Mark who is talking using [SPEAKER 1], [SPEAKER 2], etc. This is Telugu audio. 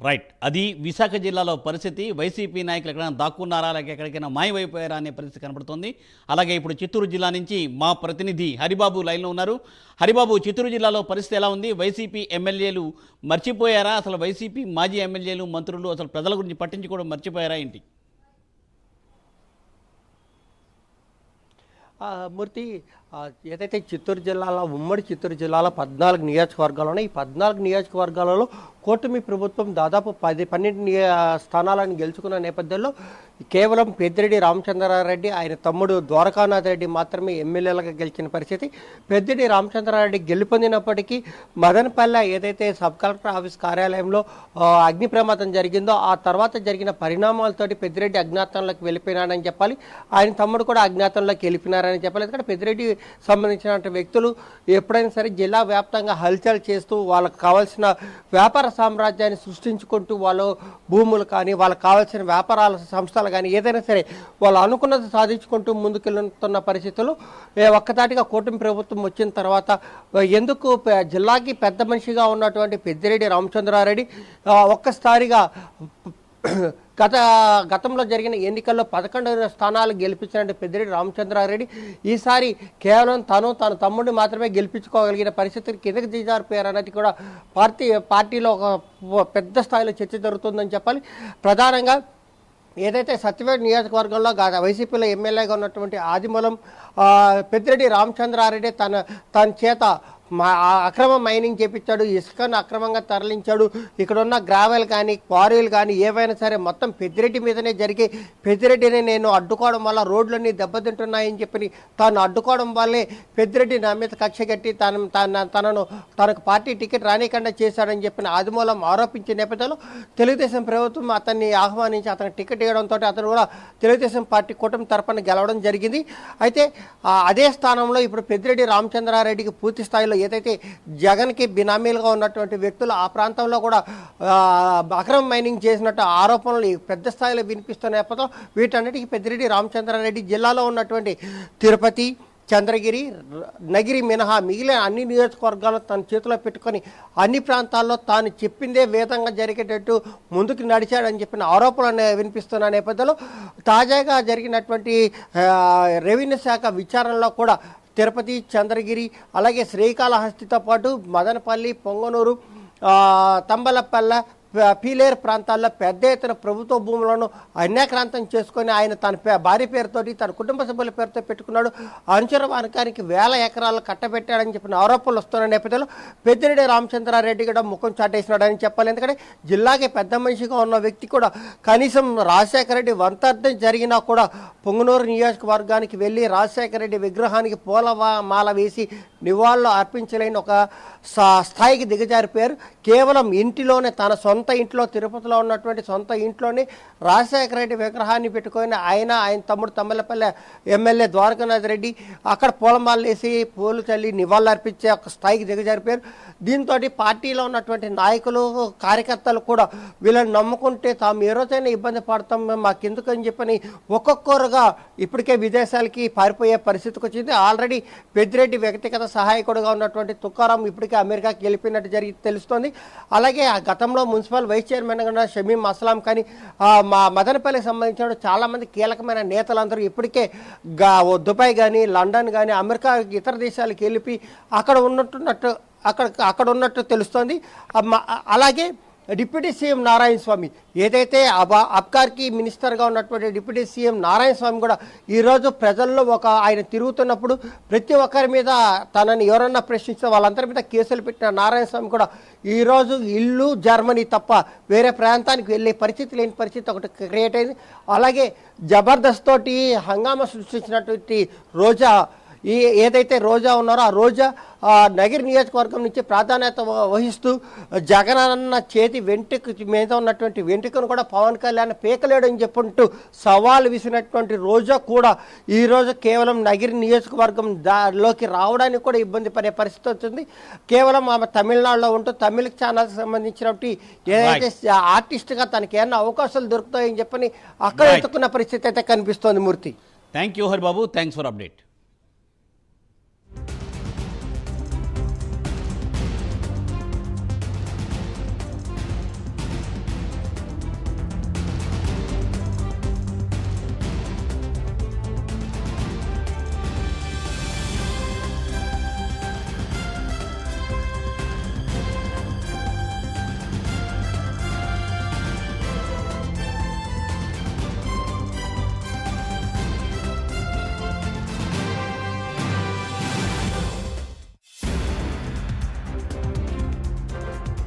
[SPEAKER 1] రైట్. అది విశాఖ జిల్లాలో పరిస్థితి. వైసీపీ నాయకులు ఎక్కడైనా దాక్కున్నారా, లేక ఎక్కడికైనా మాయమైపోయారా అనే పరిస్థితి కనబడుతోంది. అలాగే ఇప్పుడు చిత్తూరు జిల్లా నుంచి మా ప్రతినిధి హరిబాబు లైన్లో ఉన్నారు. హరిబాబు, చిత్తూరు జిల్లాలో పరిస్థితి ఎలా ఉంది? వైసీపీ ఎమ్మెల్యేలు మర్చిపోయారా? అసలు వైసీపీ మాజీ ఎమ్మెల్యేలు, మంత్రులు అసలు ప్రజల గురించి పట్టించుకోవడం మర్చిపోయారా ఏంటి?
[SPEAKER 2] మూర్తి, ఏదైతే చిత్తూరు జిల్లాలో ఉమ్మడి చిత్తూరు జిల్లాలో 14 నియోజకవర్గాలు ఉన్నాయి. ఈ 14 నియోజకవర్గాలలో కూటమి ప్రభుత్వం దాదాపు 12 స్థానాలను గెలుచుకున్న నేపథ్యంలో కేవలం పెద్దిరెడ్డి రామచంద్రారెడ్డి, ఆయన తమ్ముడు ద్వారకానాథ్ రెడ్డి మాత్రమే ఎమ్మెల్యేలుగా గెలిచిన పరిస్థితి. పెద్దిరెడ్డి రామచంద్రారెడ్డి గెలుపొందినప్పటికీ మదనపల్లె ఏదైతే సబ్ కలెక్టర్ ఆఫీస్ కార్యాలయంలో అగ్ని ప్రమాదం జరిగిందో ఆ తర్వాత జరిగిన పరిణామాలతోటి పెద్దిరెడ్డి అజ్ఞాతంలోకి వెళ్ళిపోయినాడని చెప్పాలి. ఆయన తమ్ముడు కూడా అజ్ఞాతంలోకి వెళ్ళిపోయినారని చెప్పాలి. ఎందుకంటే పెద్దిరెడ్డి సంబంధించిన వ్యక్తులు ఎప్పుడైనా సరే జిల్లా వ్యాప్తంగా హల్చల్ చేస్తూ వాళ్ళకు కావాల్సిన వ్యాపార సామ్రాజ్యాన్ని సృష్టించుకుంటూ వాళ్ళు భూములు కానీ వాళ్ళకు కావాల్సిన వ్యాపారాల సంస్థలు కానీ ఏదైనా సరే వాళ్ళు అనుకున్నది సాధించుకుంటూ ముందుకెళ్తున్న పరిస్థితులు ఒక్కసారిగా కూటమి ప్రభుత్వం వచ్చిన తర్వాత ఎందుకు జిల్లాకి పెద్ద మనిషిగా ఉన్నటువంటి పెద్దిరెడ్డి రామచంద్రారెడ్డి ఒక్కసారిగా గతంలో జరిగిన ఎన్నికల్లో 11 స్థానాలు గెలిపించిన పెద్దిరెడ్డి రామచంద్రారెడ్డి ఈసారి కేవలం తన తమ్ముడిని మాత్రమే గెలిపించుకోగలిగిన పరిస్థితిని కిందకి దిగారిపోయారు అన్నది కూడా పార్టీలో ఒక పెద్ద స్థాయిలో చర్చ జరుగుతుందని చెప్పాలి. ప్రధానంగా ఏదైతే సత్యవేడ్ నియోజకవర్గంలో వైసీపీలో ఎమ్మెల్యేగా ఉన్నటువంటి ఆదిమూలం పెద్దిరెడ్డి రామచంద్రారెడ్డి తన చేత అక్రమ మైనింగ్ చేపించాడు, ఇసుకను అక్రమంగా తరలించాడు, ఇక్కడ ఉన్న గ్రావెల్ కానీ క్వారీలు కానీ ఏవైనా సరే మొత్తం పెద్దిరెడ్డి మీదనే జరిగి పెద్దిరెడ్డిని నేను అడ్డుకోవడం వల్ల రోడ్లన్నీ దెబ్బతింటున్నాయని చెప్పి తాను అడ్డుకోవడం వల్లే పెద్దిరెడ్డి నా మీద కక్ష కట్టి తనకు పార్టీ టికెట్ రానికుండా చేశాడని చెప్పిన ఆదిమూలం ఆరోపించిన నేపథ్యంలో తెలుగుదేశం ప్రభుత్వం అతన్ని ఆహ్వానించి అతనికి టికెట్ ఇవ్వడంతో అతను కూడా తెలుగుదేశం పార్టీ కూటమి తరఫున గెలవడం జరిగింది. అయితే అదే స్థానంలో ఇప్పుడు పెద్దిరెడ్డి రామచంద్రారెడ్డికి పూర్తి స్థాయిలో ఏదైతే జగన్కి బినామీలుగా ఉన్నటువంటి వ్యక్తులు ఆ ప్రాంతంలో కూడా అక్రమ మైనింగ్ చేసినట్టు ఆరోపణలు పెద్ద స్థాయిలో వినిపిస్తున్న నేపథ్యంలో వీటన్నిటికీ పెద్దిరెడ్డి రామచంద్రారెడ్డి జిల్లాలో ఉన్నటువంటి తిరుపతి, చంద్రగిరి, నగిరి మినహా మిగిలిన అన్ని నియోజకవర్గాలను తన చేతిలో పెట్టుకొని అన్ని ప్రాంతాల్లో తాను చెప్పిందే వేదంగా జరిగేటట్టు ముందుకు నడిచాడని చెప్పిన ఆరోపణలు వినిపిస్తున్న నేపథ్యంలో తాజాగా జరిగినటువంటి రెవెన్యూ శాఖ విచారణలో కూడా తిరుపతి, చంద్రగిరి అలాగే శ్రీకాళహస్తితో పాటు మదనపల్లి, పొంగనూరు, తంబలపల్లె, పీలేరు ప్రాంతాల్లో పెద్ద ఎత్తున ప్రభుత్వ భూములను అన్యాక్రాంతం చేసుకొని ఆయన తన భార్య పేరుతోటి తన కుటుంబ సభ్యుల పేరుతో పెట్టుకున్నాడు. అంచుర వర్గానికి 1000 ఎకరాలు కట్టబెట్టాడని చెప్పిన ఆరోపణలు వస్తున్న నేపథ్యంలో పెద్దిరెడ్డి రామచంద్రారెడ్డి కూడా ముఖం చాటేసినాడని చెప్పాలి. ఎందుకంటే జిల్లాకి పెద్ద మనిషిగా ఉన్న వ్యక్తి కూడా కనీసం రాజశేఖర రెడ్డి వంతర్థం జరిగినా కూడా పొంగనూరు నియోజకవర్గానికి వెళ్ళి రాజశేఖర రెడ్డి విగ్రహానికి పూలమాల వేసి నివాళులు అర్పించలేని ఒక స్థాయికి దిగజారిపోయారు. కేవలం ఇంటిలోనే తన సొంత ఇంట్లో తిరుపతిలో ఉన్నటువంటి సొంత ఇంట్లోనే రాజశేఖర రెడ్డి విగ్రహాన్ని పెట్టుకొని ఆయన తమ్ముడు తమ్మలపల్లె ఎమ్మెల్యే ద్వారకానాథ్ రెడ్డి అక్కడ పూలమాలలు వేసి పూలు చల్లి నివాళులు అర్పించే ఒక స్థాయికి దిగజారిపోయారు. దీంతో పార్టీలో ఉన్నటువంటి నాయకులు, కార్యకర్తలు కూడా వీళ్ళని నమ్ముకుంటే తాము ఏ రోజైనా ఇబ్బంది పడతాం మాకెందుకని చెప్పని ఒక్కొక్కరుగా ఇప్పటికే విదేశాలకి పారిపోయే పరిస్థితికి వచ్చింది. ఆల్రెడీ పెద్దిరెడ్డి వ్యక్తిగత సహాయకుడుగా ఉన్నటువంటి తుకారాం ఇప్పటికే అమెరికాకి వెళ్ళిపోయినట్టు తెలుస్తోంది. అలాగే ఆ గతంలో మున్సిపల్ వైస్ చైర్మన్గా ఉన్న షమీం అస్లాం కానీ మా మదనపల్లికి సంబంధించిన చాలామంది కీలకమైన నేతలందరూ ఇప్పటికే దుబాయ్ కానీ లండన్ కానీ అమెరికా ఇతర దేశాలకు వెళ్ళి అక్కడ ఉన్నట్టు తెలుస్తోంది. అలాగే డిప్యూటీ సీఎం నారాయణ స్వామి ఏదైతే అబ్కార్కి మినిస్టర్గా ఉన్నటువంటి డిప్యూటీ సీఎం నారాయణ స్వామి కూడా ఈరోజు ప్రజల్లో ఆయన తిరుగుతున్నప్పుడు ప్రతి ఒక్కరి మీద తనని ఎవరన్నా ప్రశ్నిస్తే వాళ్ళందరి మీద కేసులు పెట్టిన నారాయణ స్వామి కూడా ఈరోజు ఇల్లు జర్మనీ తప్ప వేరే ప్రాంతానికి వెళ్ళే పరిస్థితి లేని పరిస్థితి ఒకటి క్రియేట్ అయింది. అలాగే జబర్దస్త్ తోటి హంగామా సృష్టించినటువంటి రోజా ఏదైతే రోజా ఉన్నారో ఆ రోజా నగిరి నియోజకవర్గం నుంచి ప్రాధాన్యత వహిస్తూ జగనన్న చేతి మీద ఉన్నటువంటి వెంట్రుకను కూడా పవన్ కళ్యాణ్ పీకలేడని చెప్పుకుంటూ సవాలు విసినటువంటి రోజా కూడా ఈరోజు కేవలం నగిరి నియోజకవర్గం లోకి రావడానికి కూడా ఇబ్బంది పడే పరిస్థితి వచ్చింది. కేవలం ఆమె తమిళనాడులో ఉంటూ తమిళ ఛానల్కి సంబంధించినటువంటి ఏదైతే ఆర్టిస్ట్గా తనకి ఏమన్నా అవకాశాలు దొరుకుతాయని చెప్పని అక్కడ ఎత్తుకున్న పరిస్థితి అయితే కనిపిస్తోంది. Murthy,
[SPEAKER 1] thank you Haribabu, thanks for update.